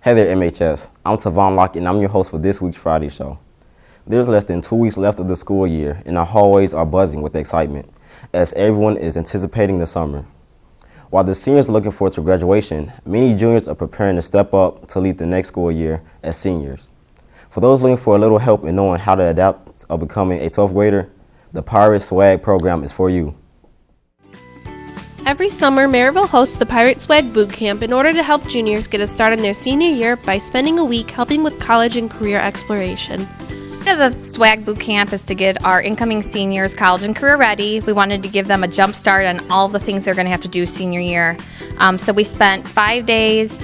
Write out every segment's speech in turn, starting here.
Hey there, MHS. I'm Tavon Locke, and I'm your host for this week's Friday Show. There's less than 2 weeks left of the school year, and our hallways are buzzing with excitement as everyone is anticipating the summer. While the seniors are looking forward to graduation, many juniors are preparing to step up to lead the next school year as seniors. For those looking for a little help in knowing how to adapt or becoming a 12th grader, the Pirate Swag program is for you. Every summer, Maryville hosts the Pirate Swag Boot Camp in order to help juniors get a start in their senior year by spending a week helping with college and career exploration. The Swag Boot Camp is to get our incoming seniors college and career ready. We wanted to give them a jump start on all the things they're going to have to do senior year. So we spent 5 days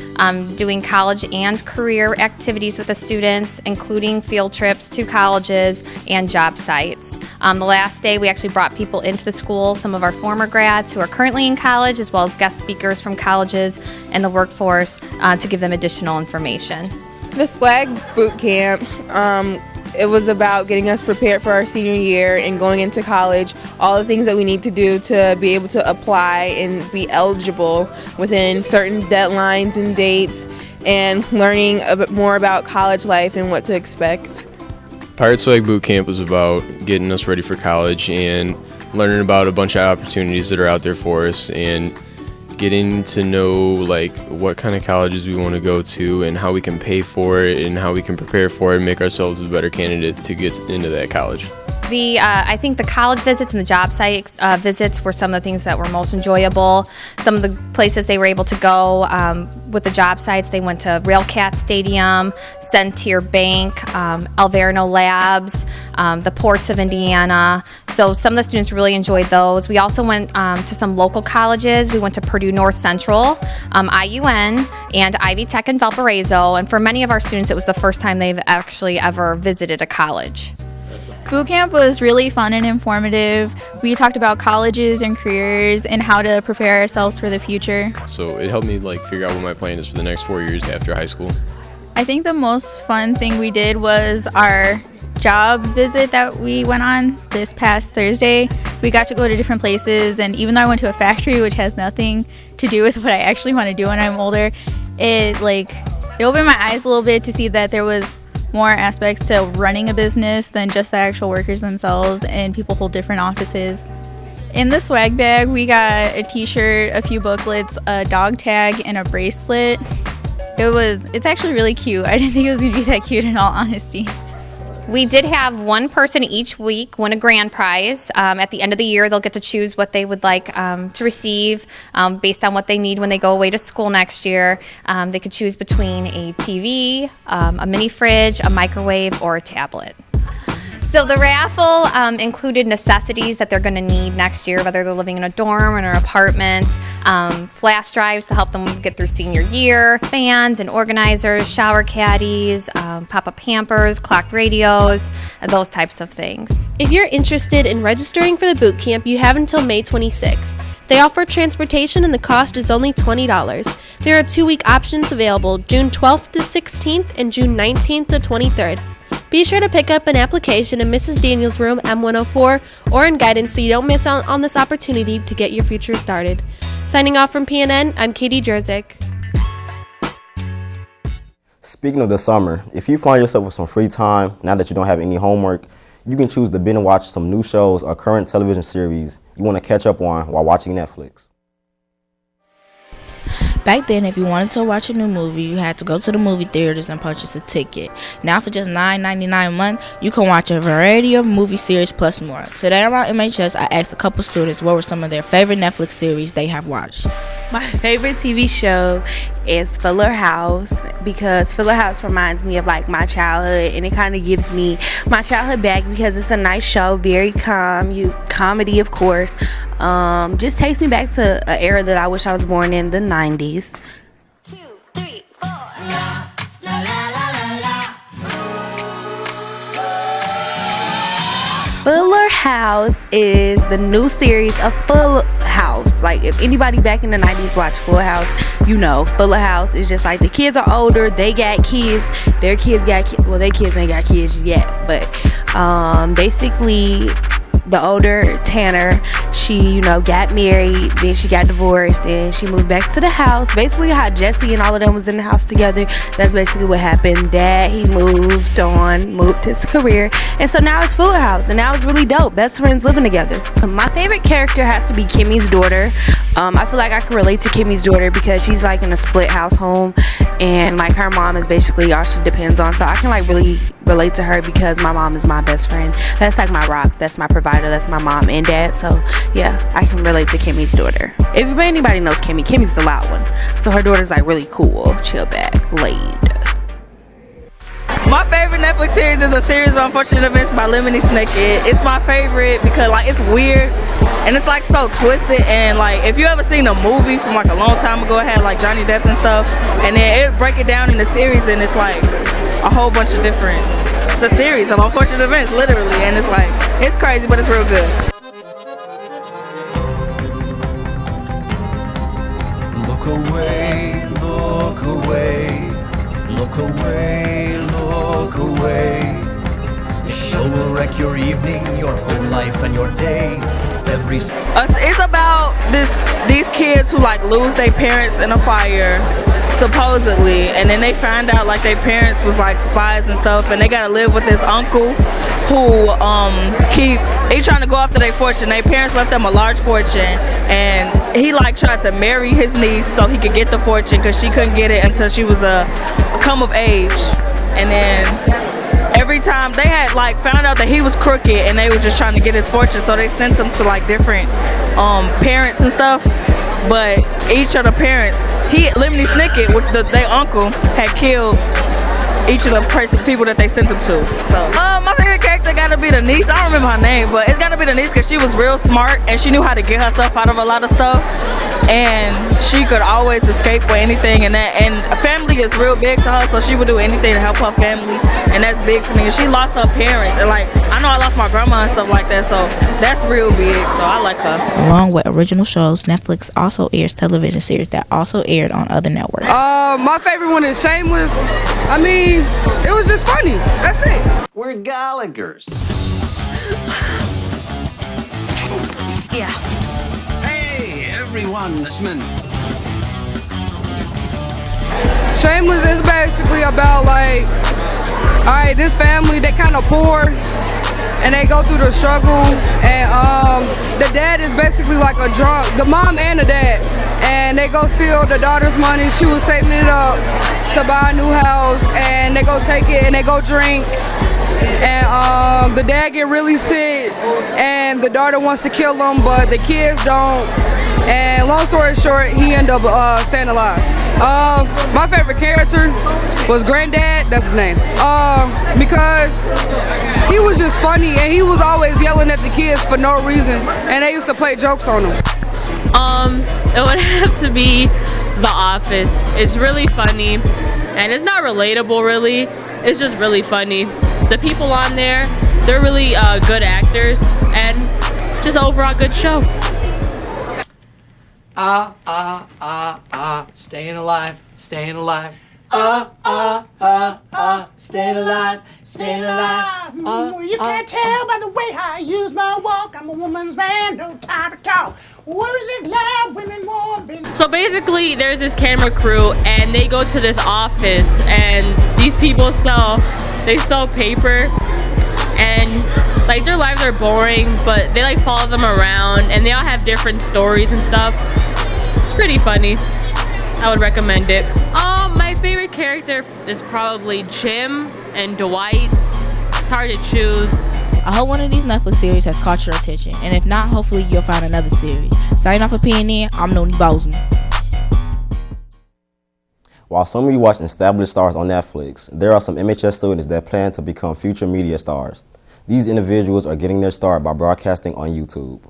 doing college and career activities with the students, including field trips to colleges and job sites. The last day we actually brought people into the school, some of our former grads who are currently in college, as well as guest speakers from colleges and the workforce to give them additional information. The Swag Boot Camp, it was about getting us prepared for our senior year and going into college, all the things that we need to do to be able to apply and be eligible within certain deadlines and dates, and learning a bit more about college life and what to expect. Pirate Swag Boot Camp was about getting us ready for college and learning about a bunch of opportunities that are out there for us and getting to know what kind of colleges we want to go to and how we can pay for it and how we can prepare for it and make ourselves a better candidate to get into that college. I think the college visits and the job site visits were some of the things that were most enjoyable. Some of the places they were able to go with the job sites, they went to Railcat Stadium, Centier Bank, Alverno Labs, the ports of Indiana. So some of the students really enjoyed those. We also went to some local colleges. We went to Purdue North Central, IUN, and Ivy Tech in Valparaiso. And for many of our students, it was the first time they've actually ever visited a college. Boot camp was really fun and informative. We talked about colleges and careers and how to prepare ourselves for the future. So it helped me figure out what my plan is for the next 4 years after high school. I think the most fun thing we did was our job visit that we went on this past Thursday. We got to go to different places, and even though I went to a factory, which has nothing to do with what I actually want to do when I'm older, it opened my eyes a little bit to see that there was more aspects to running a business than just the actual workers themselves, and people hold different offices. In the swag bag, we got a t-shirt, a few booklets, a dog tag, and a bracelet. It's actually really cute. I didn't think it was going to be that cute, in all honesty. We did have one person each week win a grand prize. At the end of the year, they'll get to choose what they would like to receive based on what they need when they go away to school next year. They could choose between a TV, a mini fridge, a microwave, or a tablet. So the raffle included necessities that they're going to need next year, whether they're living in a dorm or an apartment, flash drives to help them get through senior year, fans and organizers, shower caddies, pop-up hampers, clock radios, those types of things. If you're interested in registering for the boot camp, you have until May 26th. They offer transportation and the cost is only $20. There are 2-week options available, June 12th to 16th and June 19th to 23rd. Be sure to pick up an application in Mrs. Daniels' room, M104, or in guidance so you don't miss out on this opportunity to get your future started. Signing off from PNN, I'm Katie Jerzik. Speaking of the summer, if you find yourself with some free time now that you don't have any homework, you can choose to binge watch some new shows or current television series you want to catch up on while watching Netflix. Back then, if you wanted to watch a new movie, you had to go to the movie theaters and purchase a ticket. Now, for just $9.99 a month, you can watch a variety of movie series plus more. Today around MHS, I asked a couple students what were some of their favorite Netflix series they have watched. My favorite TV show is Fuller House, because Fuller House reminds me of my childhood, and it kind of gives me my childhood back because it's a nice show, very comedy of course, just takes me back to an era that I wish I was born in, the 90s. 2, 3, 4. La, la, la, la, la. Fuller House is the new series of Full House. If anybody back in the 90s watched Full House, you know Fuller House is just the kids are older, they got kids, their kids got kids, well, their kids ain't got kids yet, but basically the older Tanner, she, got married, then she got divorced, and she moved back to the house. Basically how Jesse and all of them was in the house together. That's basically what happened. Dad, he moved his career, and so now it's Fuller House, and now it's really dope. Best friends living together. My favorite character has to be Kimmy's daughter. I feel like I can relate to Kimmy's daughter because she's like in a split house home, and like her mom is basically all she depends on. So I can like really relate to her because my mom is my best friend. That's like my rock. That's my provider. That's my mom and dad. So yeah, I can relate to Kimmy's daughter. If anybody knows Kimmy's the loud one. So her daughter's like really cool, chill back, laid. My favorite Netflix series is a series of unfortunate events by Lemony Snicket. It's my favorite because like it's weird and it's like so twisted, and like if you ever seen a movie from like a long time ago, it had like Johnny Depp and stuff, and then it break it down in the series, and it's like a whole bunch of different, it's a series of unfortunate events literally, and it's like it's crazy but it's real good. Look away, look away, look away, look away. The show will wreck your evening, your whole life and your day. It's about these kids who like lose their parents in a fire, supposedly, and then they find out like their parents was like spies and stuff, and they gotta live with this uncle who he's trying to go after their fortune. Their parents left them a large fortune, and he like tried to marry his niece so he could get the fortune because she couldn't get it until she was come of age. And then every time they had like found out that he was crooked and they were just trying to get his fortune, so they sent him to like different parents and stuff. But each of the parents, Lemony Snicket, with their uncle, had killed each of the people that they sent him to. So, my favorite character gotta be the niece. I don't remember her name, but it's gotta be the niece because she was real smart and she knew how to get herself out of a lot of stuff, and she could always escape for anything. And family is real big to her, so she would do anything to help her family, and that's big to me. And she lost her parents, and like I know I lost my grandma and stuff like that, so that's real big. So I like her. Along with original shows, Netflix also airs television series that also aired on other networks. My favorite one is Shameless. I mean, it was just funny. That's it. We're Gallaghers. Yeah. Hey, everyone, listen. Shameless is basically about like, alright, this family, they kind of poor and they go through the struggle, and the dad is basically like a drunk, the mom and the dad, and they go steal the daughter's money. She was saving it up to buy a new house, and they go take it and they go drink, and the dad get really sick and the daughter wants to kill him, but the kids don't, and long story short, he ended up staying alive. My favorite character was Granddad, that's his name, because he was just funny and he was always yelling at the kids for no reason, and they used to play jokes on him. It would have to be The Office. It's really funny, and it's not relatable really, it's just really funny. The people on there, they're really good actors, and just overall good show. Staying alive, staying alive. Staying alive, staying alive. You can't tell by the way I use my walk. I'm a woman's man, no time to talk. Words it loud, women warm. So basically, there's this camera crew, and they go to this office, and these people sell paper, and like their lives are boring, but they like follow them around, and they all have different stories and stuff. It's pretty funny. I would recommend it. My favorite character is probably Jim and Dwight. It's hard to choose. I hope one of these Netflix series has caught your attention, and if not, hopefully you'll find another series. Signing off for PNN, I'm Noni Bowsen. While some of you watch established stars on Netflix, there are some MHS students that plan to become future media stars. These individuals are getting their start by broadcasting on YouTube.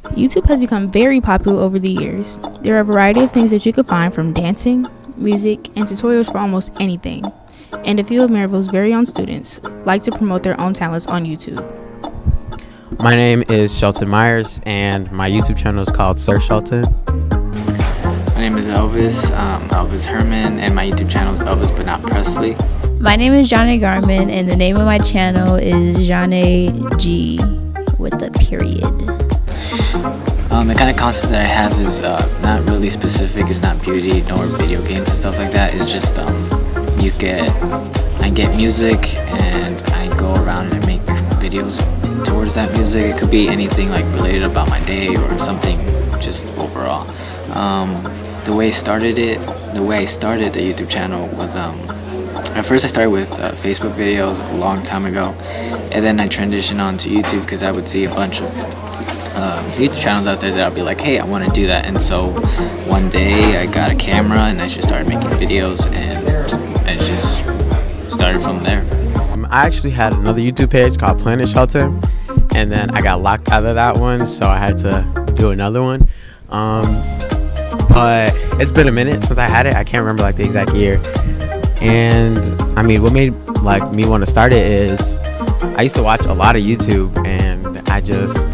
YouTube has become very popular over the years. There are a variety of things that you can find, from dancing, music, and tutorials for almost anything. And a few of Maryville's very own students like to promote their own talents on YouTube. My name is Shelton Myers, and my YouTube channel is called Sir Shelton. My name is Elvis, Elvis Herman, and my YouTube channel is Elvis But Not Presley. My name is Janae Garman, and the name of my channel is Janae G with a period. The kind of content that I have is not really specific. It's not beauty nor video games and stuff like that. It's just I get music and I go around and make videos towards that music. It could be anything like related about my day or something just overall. The way I started the YouTube channel was at first I started with Facebook videos a long time ago, and then I transitioned on to YouTube because I would see a bunch of YouTube channels out there that I'd be like, hey, I want to do that. And so one day I got a camera and I just started making videos, and it just started from there. I actually had another YouTube page called Planet Shelter, and then I got locked out of that one, so I had to do another one. But it's been a minute since I had it. I can't remember like the exact year. And I mean, what made like me want to start it is I used to watch a lot of YouTube, and I just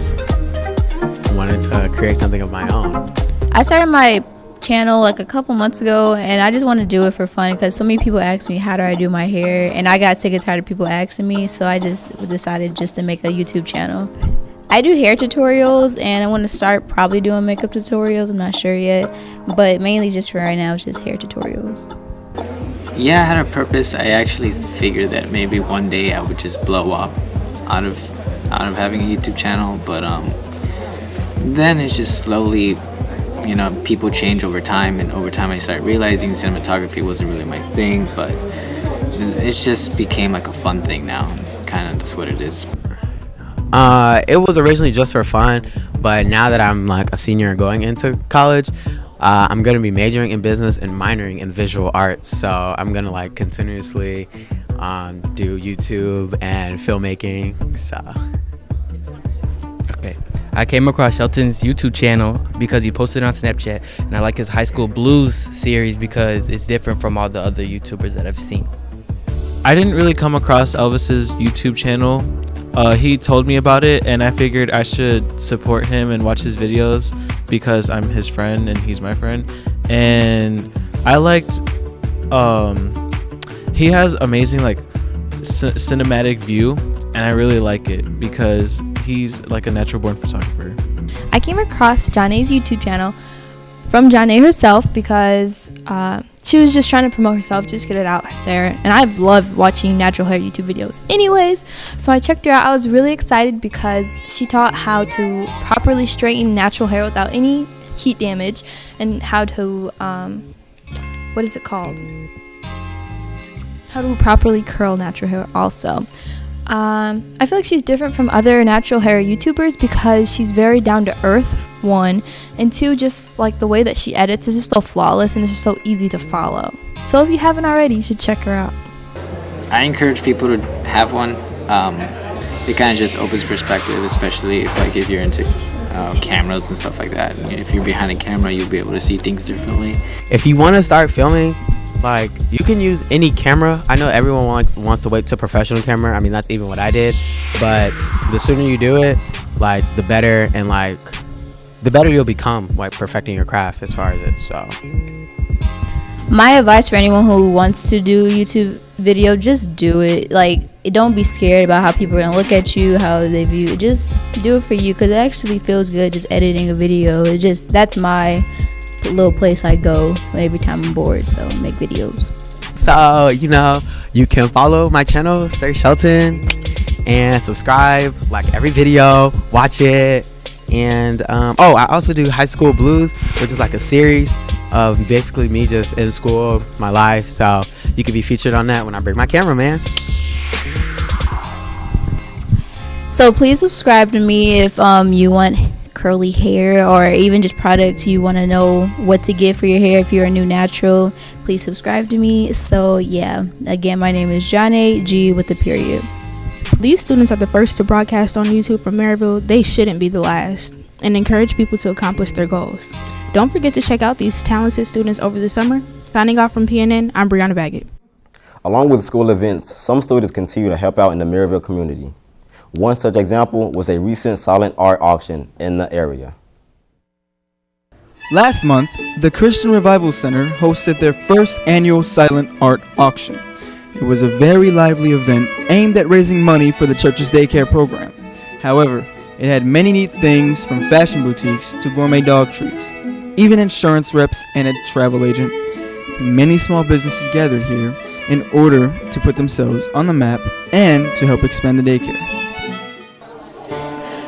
wanted to create something of my own. I started my channel like a couple months ago, and I just want to do it for fun because so many people ask me how do I do my hair, and I got sick and tired of people asking me, so I just decided just to make a YouTube channel. I do hair tutorials, and I want to start probably doing makeup tutorials. I'm not sure yet, but mainly just for right now it's just hair tutorials. Yeah, I had a purpose. I actually figured that maybe one day I would just blow up out of having a YouTube channel, but then it's just slowly, people change over time, and over time I started realizing cinematography wasn't really my thing, but it just became like a fun thing now. Kind of that's what it is. It was originally just for fun, but now that I'm like a senior and going into college, I'm gonna be majoring in business and minoring in visual arts. So I'm gonna like continuously do YouTube and filmmaking. So. Okay. I came across Shelton's YouTube channel because he posted it on Snapchat, and I like his High School Blues series because it's different from all the other YouTubers that I've seen. I didn't really come across Elvis's YouTube channel. He told me about it, and I figured I should support him and watch his videos because I'm his friend and he's my friend. And I liked he has amazing like cinematic view, and I really like it because he's like a natural born photographer. I came across Janae's YouTube channel from Janae herself because she was just trying to promote herself, just get it out there, and I love watching natural hair YouTube videos anyways, so I checked her out. I was really excited because she taught how to properly straighten natural hair without any heat damage, and how to what is it called, how to properly curl natural hair also. I feel like she's different from other natural hair YouTubers because she's very down to earth, one, and two, just like the way that she edits is just so flawless and it's just so easy to follow. So if you haven't already, you should check her out. I encourage people to have one. It kind of just opens perspective, especially if you're into cameras and stuff like that. If you're behind a camera, you'll be able to see things differently. If you want to start filming, like, you can use any camera. I know everyone wants to wait to professional camera. I mean, that's even what I did. But the sooner you do it, like, the better, and like, the better you'll become, like, perfecting your craft as far as it. So my advice for anyone who wants to do YouTube video, just do it. Like, don't be scared about how people are gonna look at you, how they view it. Just do it for you, because it actually feels good just editing a video. That's my little place I go every time I'm bored, so make videos. So, you can follow my channel, Sir Shelton, and subscribe, like every video, watch it. And I also do High School Blues, which is like a series of basically me just in school, my life. So you could be featured on that when I bring my camera, man. So please subscribe to me if you want curly hair, or even just products you want to know what to get for your hair. If you're a new natural, please subscribe to me. So yeah, again, my name is Janae G with a period. These students are the first to broadcast on YouTube from Maryville. They shouldn't be the last, and encourage people to accomplish their goals. Don't forget to check out these talented students over the summer. Signing off from PNN, I'm Brianna Baggett. Along with school events, some students continue to help out in the Maryville community. One such example was a recent silent art auction in the area. Last month, the Christian Revival Center hosted their first annual silent art auction. It was a very lively event aimed at raising money for the church's daycare program. However, it had many neat things from fashion boutiques to gourmet dog treats, even insurance reps and a travel agent. Many small businesses gathered here in order to put themselves on the map and to help expand the daycare.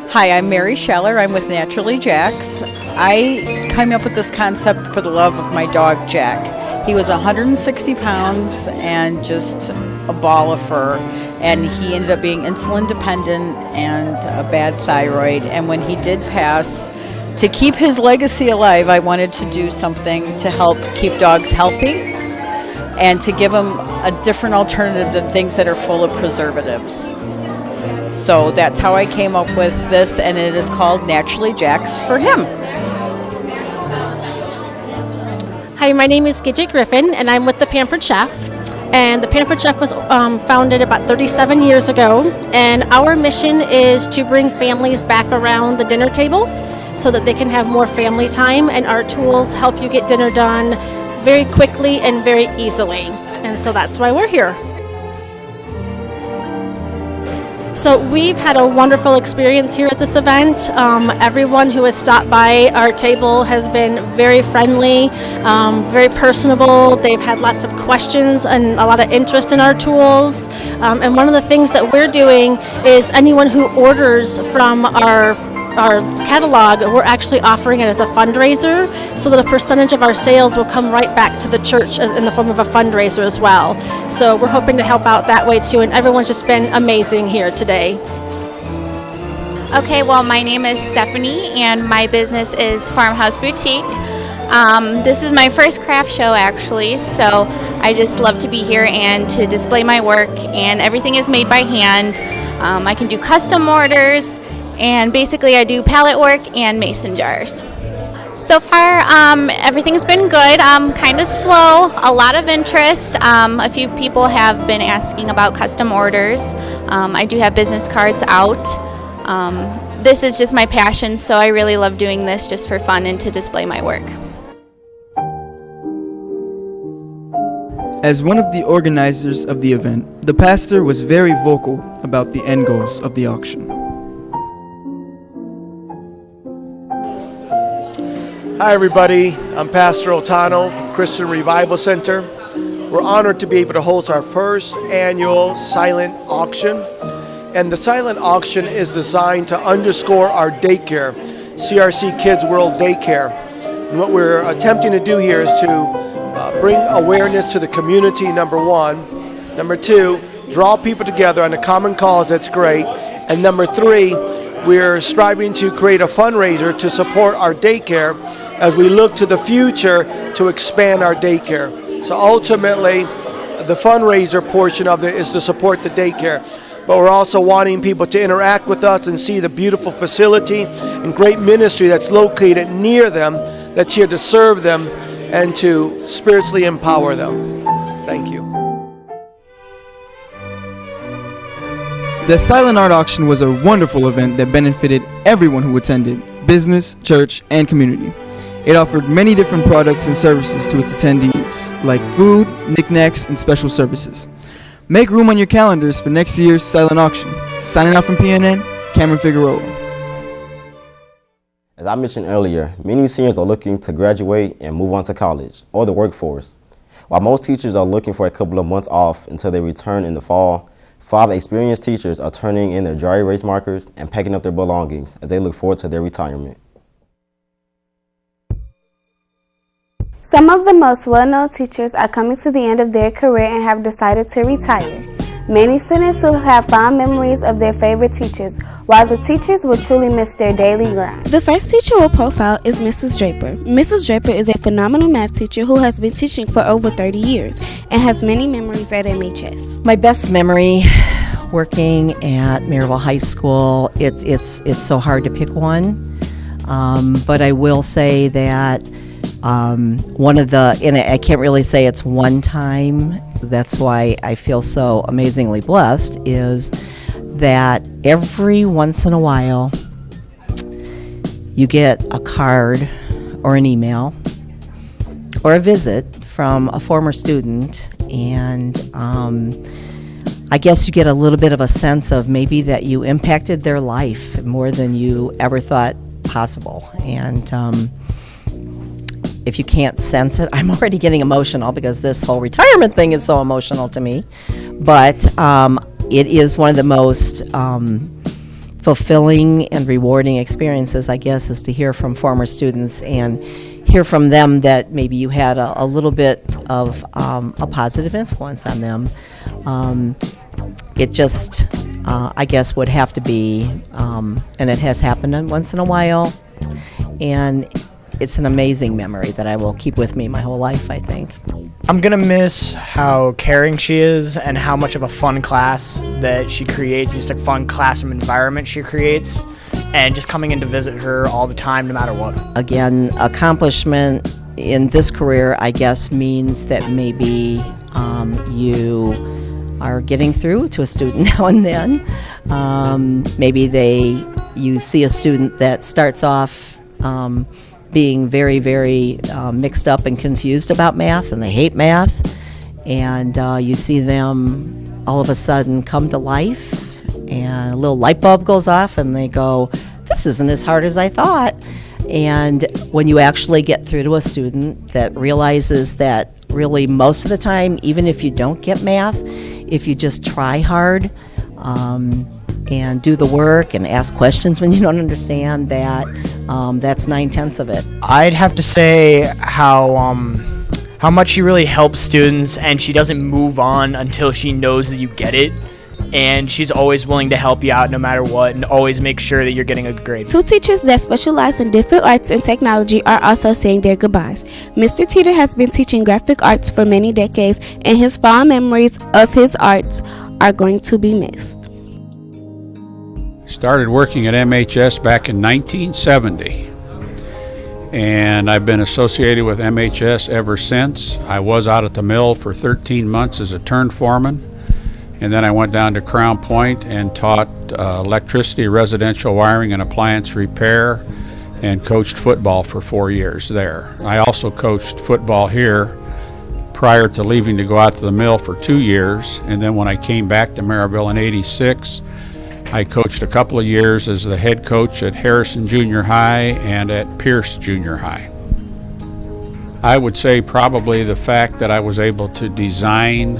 Hi, I'm Mary Scheller. I'm with Naturally Jack's. I came up with this concept for the love of my dog, Jack. He was 160 pounds and just a ball of fur, and he ended up being insulin dependent and a bad thyroid. And when he did pass, to keep his legacy alive, I wanted to do something to help keep dogs healthy and to give them a different alternative to things that are full of preservatives. So that's how I came up with this, and it is called Naturally Jack's for him. Hi, my name is Gidget Griffin, and I'm with the Pampered Chef. And the Pampered Chef was founded about 37 years ago, and our mission is to bring families back around the dinner table so that they can have more family time, and our tools help you get dinner done very quickly and very easily. And so that's why we're here. So we've had a wonderful experience here at this event. Everyone who has stopped by our table has been very friendly, very personable. They've had lots of questions and a lot of interest in our tools. And one of the things that we're doing is anyone who orders from our catalog, we're actually offering it as a fundraiser so that a percentage of our sales will come right back to the church in the form of a fundraiser as well. So we're hoping to help out that way too, and everyone's just been amazing here today. Okay, well, my name is Stephanie and my business is Farmhouse Boutique. This is my first craft show actually, so I just love to be here and to display my work, and everything is made by hand. I can do custom orders, and basically I do pallet work and mason jars. So far, everything's been good. Kind of slow, a lot of interest. A few people have been asking about custom orders. I do have business cards out. This is just my passion, so I really love doing this just for fun and to display my work. As one of the organizers of the event, the pastor was very vocal about the end goals of the auction. Hi everybody, I'm Pastor Otano from Christian Revival Center. We're honored to be able to host our first annual silent auction. And the silent auction is designed to underscore our daycare, CRC Kids World Daycare. And what we're attempting to do here is to bring awareness to the community, number one. Number two, draw people together on a common cause, that's great. And number three, we're striving to create a fundraiser to support our daycare as we look to the future to expand our daycare. So ultimately, the fundraiser portion of it is to support the daycare. But we're also wanting people to interact with us and see the beautiful facility and great ministry that's located near them, that's here to serve them and to spiritually empower them. Thank you. The Silent Art Auction was a wonderful event that benefited everyone who attended, business, church, and community. It offered many different products and services to its attendees, like food, knickknacks, and special services. Make room on your calendars for next year's silent auction. Signing out from PNN, Cameron Figueroa. As I mentioned earlier, many seniors are looking to graduate and move on to college or the workforce. While most teachers are looking for a couple of months off until they return in the fall, 5 experienced teachers are turning in their dry erase markers and packing up their belongings as they look forward to their retirement. Some of the most well-known teachers are coming to the end of their career and have decided to retire. Many students will have fond memories of their favorite teachers, while the teachers will truly miss their daily grind. The first teacher we'll profile is Mrs. Draper. Mrs. Draper is a phenomenal math teacher who has been teaching for over 30 years and has many memories at MHS. My best memory working at Maryville High School, it's so hard to pick one, but I will say that one of the, and I can't really say it's one time, that's why I feel so amazingly blessed, is that every once in a while you get a card or an email or a visit from a former student, and I guess you get a little bit of a sense of maybe that you impacted their life more than you ever thought possible. And if you can't sense it, I'm already getting emotional because this whole retirement thing is so emotional to me. But it is one of the most fulfilling and rewarding experiences, I guess, is to hear from former students and hear from them that maybe you had a little bit of a positive influence on them. It just, I guess, would have to be, and it has happened once in a while, and it's an amazing memory that I will keep with me my whole life, I think. I'm going to miss how caring she is and how much of a fun class that she creates, just a fun classroom environment she creates, and just coming in to visit her all the time, no matter what. Again, Accomplishment in this career, I guess, means that maybe you are getting through to a student now and then. Maybe you see a student that starts off being very, very mixed up and confused about math, and they hate math, and you see them all of a sudden come to life, and a little light bulb goes off, and they go, this isn't as hard as I thought. And when you actually get through to a student that realizes that really most of the time, even if you don't get math, if you just try hard and do the work and ask questions when you don't understand, that's 9/10 of it. I'd have to say how much she really helps students, and she doesn't move on until she knows that you get it. And she's always willing to help you out no matter what, and always make sure that you're getting a good grade. Two teachers that specialize in different arts and technology are also saying their goodbyes. Mr. Teeter has been teaching graphic arts for many decades, and his fond memories of his arts are going to be missed. Started working at MHS back in 1970, and I've been associated with MHS ever since. I was out at the mill for 13 months as a turn foreman, and then I went down to Crown Point and taught electricity, residential wiring, and appliance repair, and coached football for 4 years there. I also coached football here prior to leaving to go out to the mill for 2 years, and then when I came back to Maryville in '86, I coached a couple of years as the head coach at Harrison Junior High and at Pierce Junior High. I would say probably the fact that I was able to design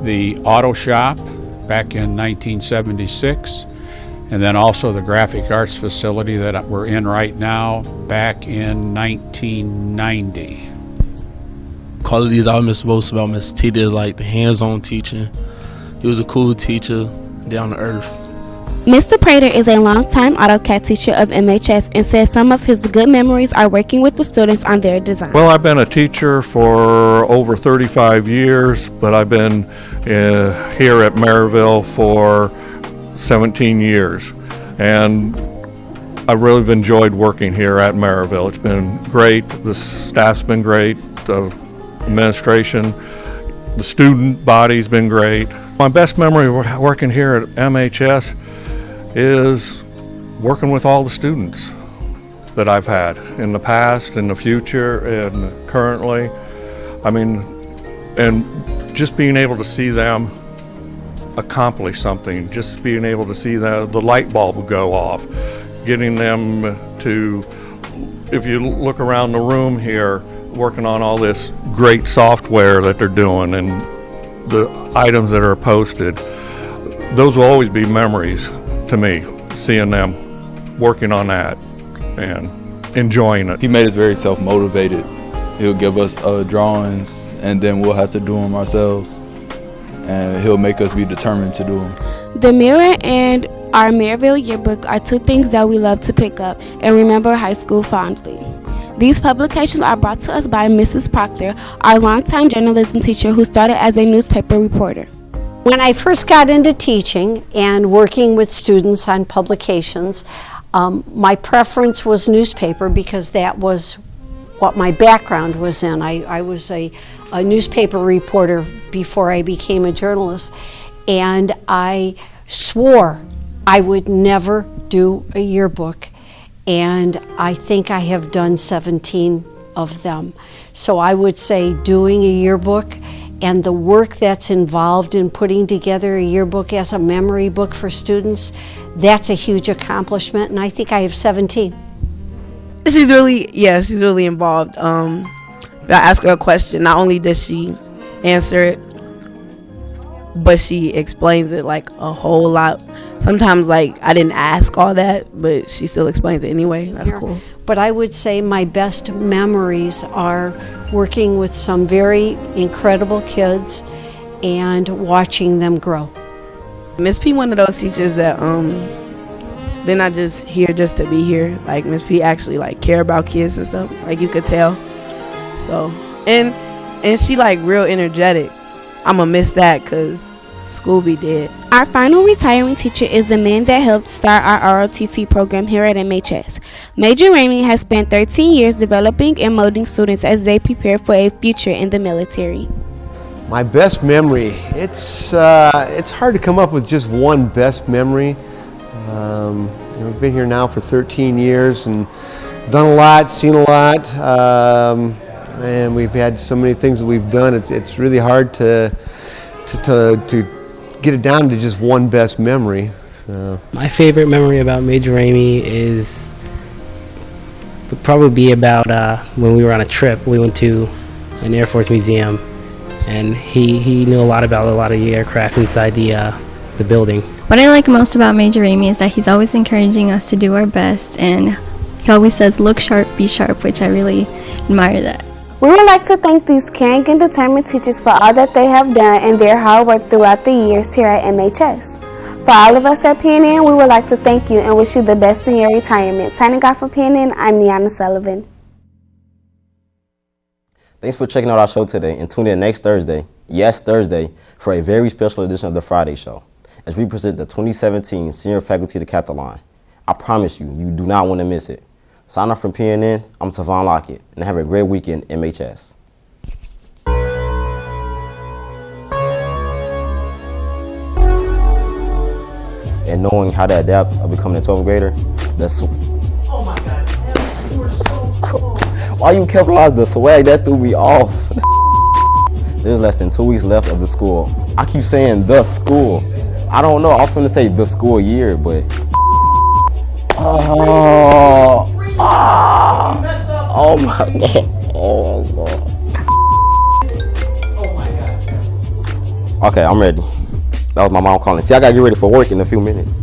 the auto shop back in 1976, and then also the graphic arts facility that we're in right now back in 1990. Qualities I miss most about Mr. Teeter is like the hands-on teaching. He was a cool teacher, down to earth. Mr. Prater is a longtime AutoCAD teacher of MHS and says some of his good memories are working with the students on their design. Well, I've been a teacher for over 35 years, but I've been here at Maryville for 17 years. And I've really enjoyed working here at Maryville. It's been great. The staff's been great. The administration, the student body's been great. My best memory of working here at MHS is working with all the students that I've had in the past, in the future, and currently. I mean, and just being able to see them accomplish something, just being able to see the light bulb go off, getting them to, if you look around the room here, working on all this great software that they're doing and the items that are posted, those will always be memories to me, seeing them working on that and enjoying it. He made us very self-motivated. He'll give us drawings, and then we'll have to do them ourselves, and he'll make us be determined to do them. The Mirror and our Maryville yearbook are two things that we love to pick up and remember high school fondly. These publications are brought to us by Mrs. Proctor, our longtime journalism teacher who started as a newspaper reporter. When I first got into teaching and working with students on publications, my preference was newspaper because that was what my background was in. I was a newspaper reporter before I became a journalist, and I swore I would never do a yearbook, and I think I have done 17 of them. So I would say doing a yearbook and the work that's involved in putting together a yearbook as a memory book for students, that's a huge accomplishment, and I think I have 17. She's really involved. If I ask her a question, not only does she answer it, but she explains it like a whole lot. Sometimes like I didn't ask all that, but she still explains it anyway. That's cool. But I would say my best memories are working with some very incredible kids and watching them grow. Miss P, one of those teachers that they're not just here just to be here. Like Miss P actually like care about kids and stuff. Like you could tell. So and she like real energetic. I'ma miss that because school be dead. Our final retiring teacher is the man that helped start our ROTC program here at MHS. Major Ramey has spent 13 years developing and molding students as they prepare for a future in the military. My best memory, it's hard to come up with just one best memory. We've been here now for 13 years and done a lot, seen a lot, and we've had so many things that we've done. It's really hard to get it down to just one best memory. So. My favorite memory about Major Ramey would probably be about when we were on a trip. We went to an Air Force museum, and he knew a lot about a lot of the aircraft inside the building. What I like most about Major Ramey is that he's always encouraging us to do our best, and he always says, look sharp, be sharp, which I really admire that. We would like to thank these caring and determined teachers for all that they have done and their hard work throughout the years here at MHS. For all of us at PNN, we would like to thank you and wish you the best in your retirement. Signing off for PNN, I'm Niana Sullivan. Thanks for checking out our show today, and tune in next Thursday, yes Thursday, for a very special edition of the Friday Show, as we present the 2017 Senior Faculty Decathlon. I promise you, you do not want to miss it. Sign off from PNN, I'm Tavon Lockett, and have a great weekend, MHS. And knowing how to adapt of becoming a 12th grader, oh my God, you were so cool. Why you capitalize the swag? That threw me off. There's less than 2 weeks left of the school. I keep saying the school. I don't know, I was going to say the school year, but oh my God. Oh my God. Okay, I'm ready. That was my mom calling. See, I gotta get ready for work in a few minutes.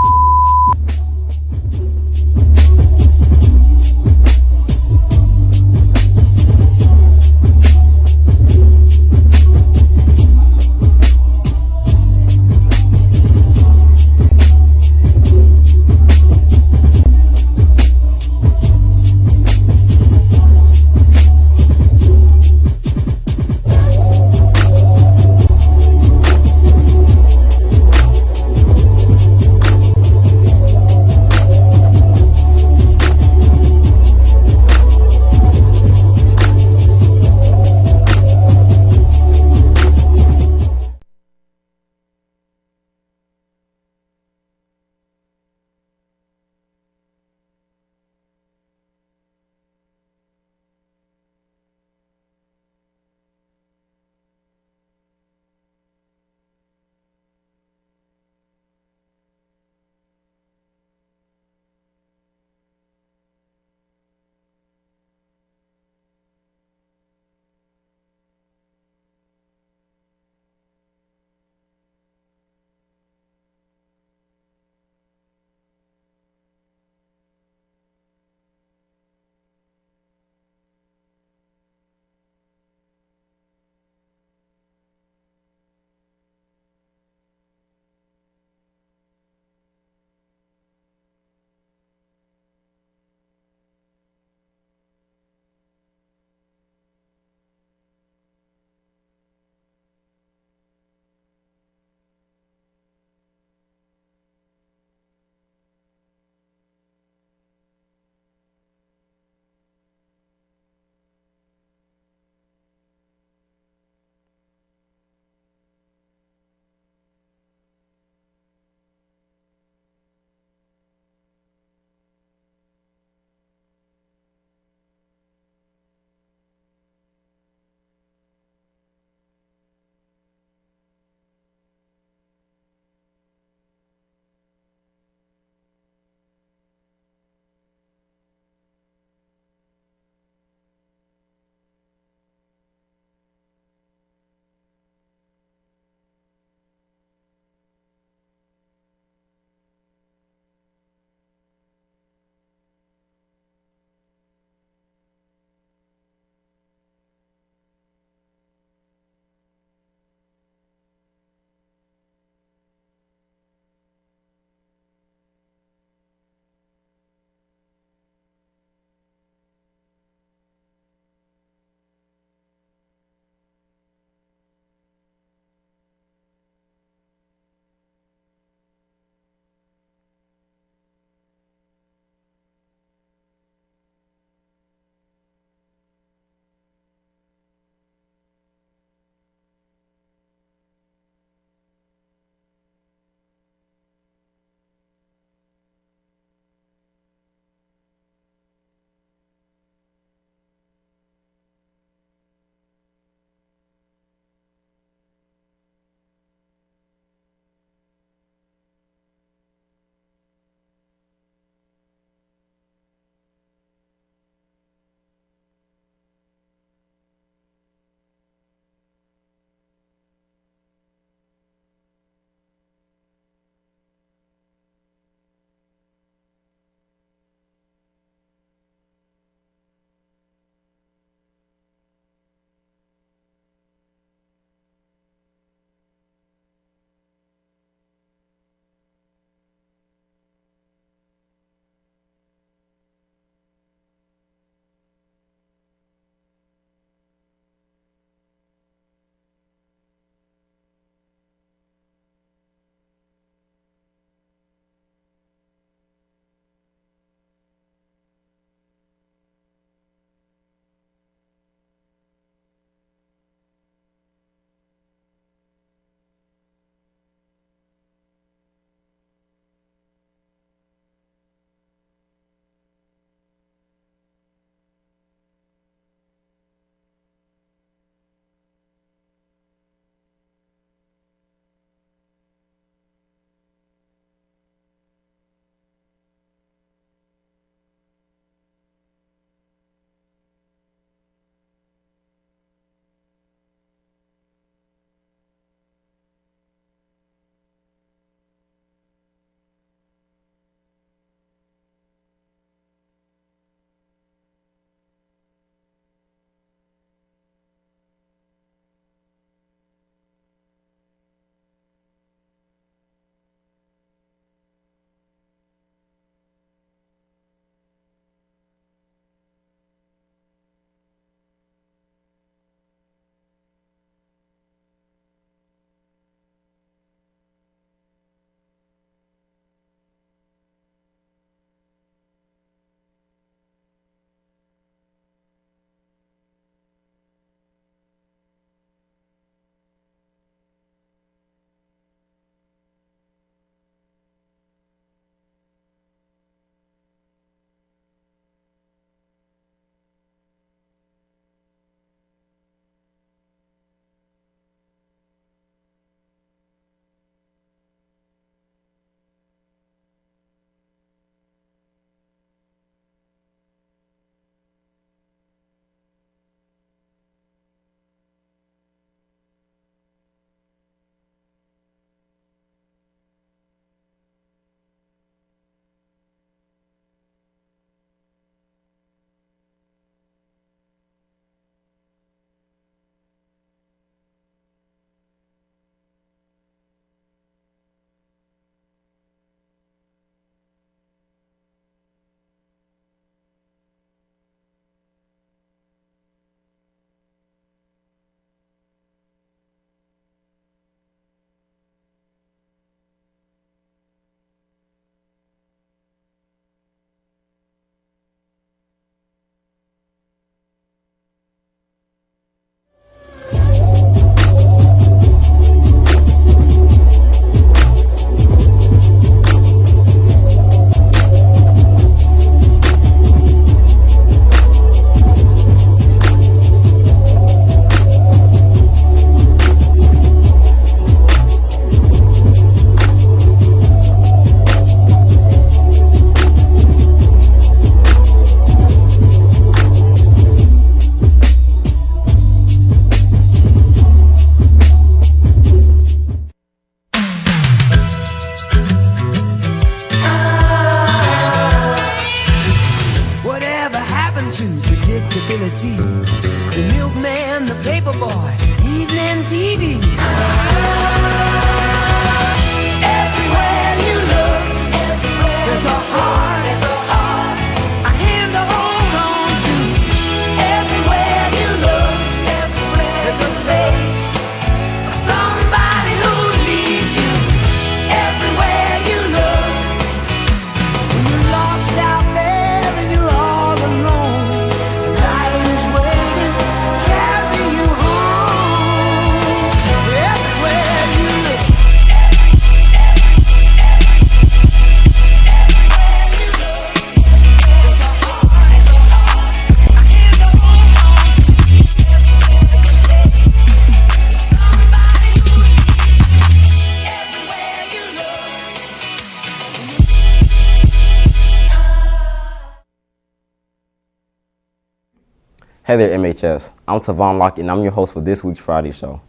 Hey there, MHS. I'm Tavon Locke, and I'm your host for this week's Friday Show.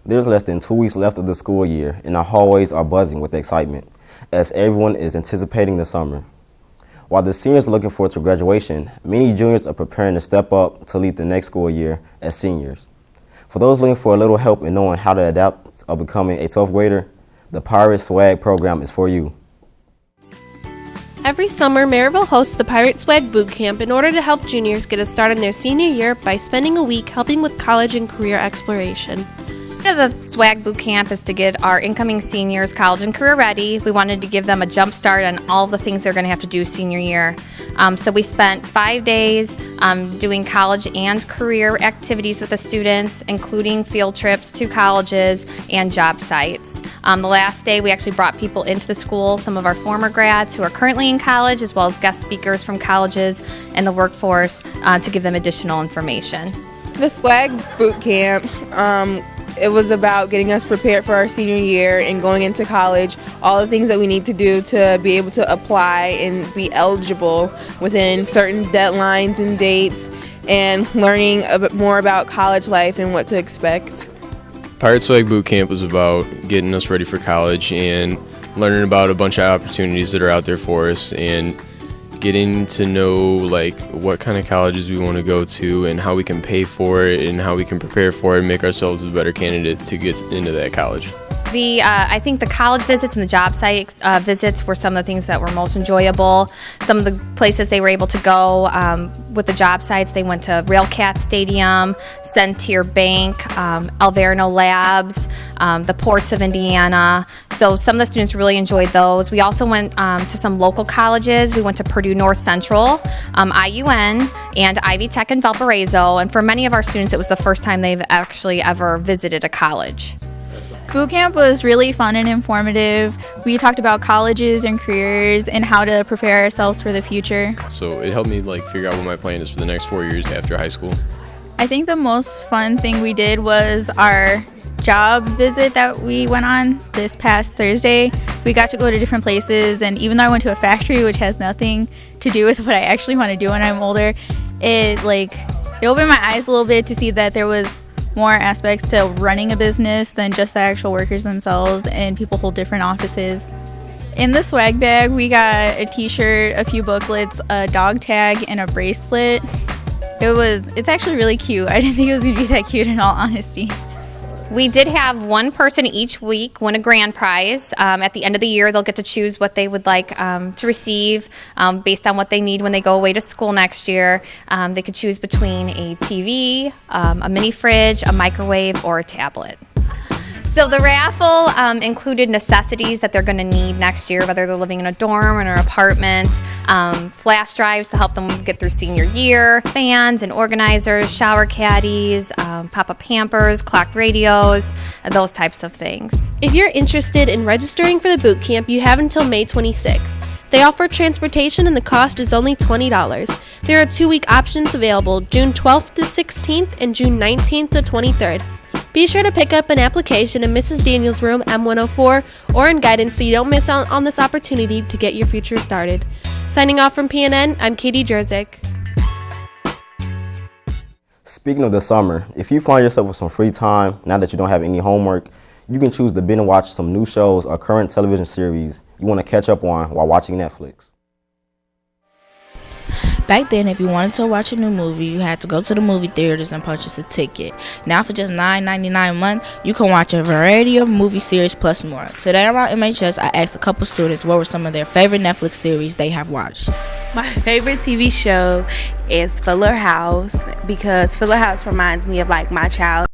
There's less than 2 weeks left of the school year, and our hallways are buzzing with excitement as everyone is anticipating the summer. While the seniors are looking forward to graduation, many juniors are preparing to step up to lead the next school year as seniors. For those looking for a little help in knowing how to adapt of becoming a 12th grader, the Pirate Swag program is for you. Every summer, Maryville hosts the Pirate Swag Boot Camp in order to help juniors get a start in their senior year by spending a week helping with college and career exploration. The Swag Boot Camp is to get our incoming seniors college and career ready. We wanted to give them a jump start on all the things they're going to have to do senior year. So we spent 5 days doing college and career activities with the students, including field trips to colleges and job sites. The last day we actually brought people into the school, some of our former grads who are currently in college, as well as guest speakers from colleges and the workforce to give them additional information. The Swag Boot Camp, it was about getting us prepared for our senior year and going into college, all the things that we need to do to be able to apply and be eligible within certain deadlines and dates, and learning a bit more about college life and what to expect. Pirate Swag Boot Camp was about getting us ready for college and learning about a bunch of opportunities that are out there for us, and getting to know like what kind of colleges we want to go to and how we can pay for it and how we can prepare for it and make ourselves a better candidate to get into that college. I think the college visits and the job site visits were some of the things that were most enjoyable. Some of the places they were able to go with the job sites, they went to Railcat Stadium, Centier Bank, Alverno Labs, the ports of Indiana. So some of the students really enjoyed those. We also went to some local colleges. We went to Purdue North Central, IUN, and Ivy Tech in Valparaiso. And for many of our students, it was the first time they've actually ever visited a college. Boot camp was really fun and informative. We talked about colleges and careers and how to prepare ourselves for the future. So it helped me figure out what my plan is for the next 4 years after high school. I think the most fun thing we did was our job visit that we went on this past Thursday. We got to go to different places, and even though I went to a factory, which has nothing to do with what I actually want to do when I'm older, it opened my eyes a little bit to see that there was more aspects to running a business than just the actual workers themselves, and people hold different offices. In the swag bag, we got a t-shirt, a few booklets, a dog tag, and a bracelet. It's actually really cute. I didn't think it was going to be that cute, in all honesty. We did have one person each week win a grand prize. At the end of the year, they'll get to choose what they would like to receive based on what they need when they go away to school next year. They could choose between a TV, a mini fridge, a microwave, or a tablet. So the raffle included necessities that they're going to need next year, whether they're living in a dorm or in an apartment, flash drives to help them get through senior year, fans and organizers, shower caddies, pop-up hampers, clock radios, those types of things. If you're interested in registering for the boot camp, you have until May 26th. They offer transportation and the cost is only $20. There are 2-week options available, June 12th to 16th and June 19th to 23rd. Be sure to pick up an application in Mrs. Daniels' room, M104, or in guidance so you don't miss out on this opportunity to get your future started. Signing off from PNN, I'm Katie Jerzik. Speaking of the summer, if you find yourself with some free time, now that you don't have any homework, you can choose to binge and watch some new shows or current television series you want to catch up on while watching Netflix. Back then, if you wanted to watch a new movie, you had to go to the movie theaters and purchase a ticket. Now, for just $9.99 a month, you can watch a variety of movie series plus more. Today around MHS, I asked a couple students what were some of their favorite Netflix series they have watched. My favorite TV show is Fuller House because Fuller House reminds me of my childhood.